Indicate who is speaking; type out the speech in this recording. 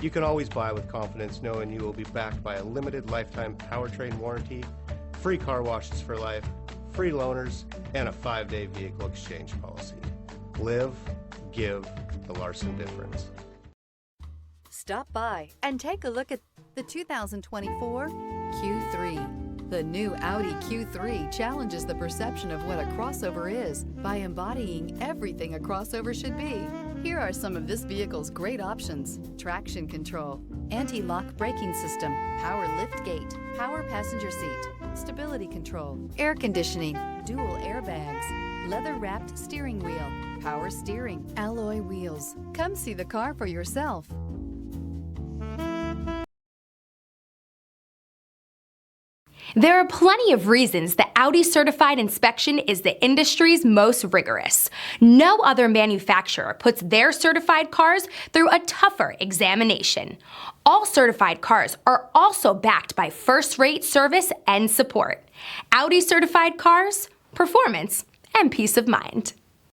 Speaker 1: You can always buy with confidence knowing you will be backed by a limited lifetime powertrain warranty, free car washes for life, free loaners, and a 5-day vehicle exchange policy. Live, give the Larson difference.
Speaker 2: Stop by and take a look at the 2024 Q3. The new Audi Q3 challenges the perception of what a crossover is by embodying everything a crossover should be. Here are some of this vehicle's great options: traction control, anti-lock braking system, power lift gate, power passenger seat, stability control, air conditioning, dual airbags, leather-wrapped steering wheel, power steering, alloy wheels. Come see the car for yourself.
Speaker 3: There are plenty of reasons the Audi certified inspection is the industry's most rigorous. No other manufacturer puts their certified cars through a tougher examination. All certified cars are also backed by first-rate service and support. Audi certified cars, performance, and peace of mind.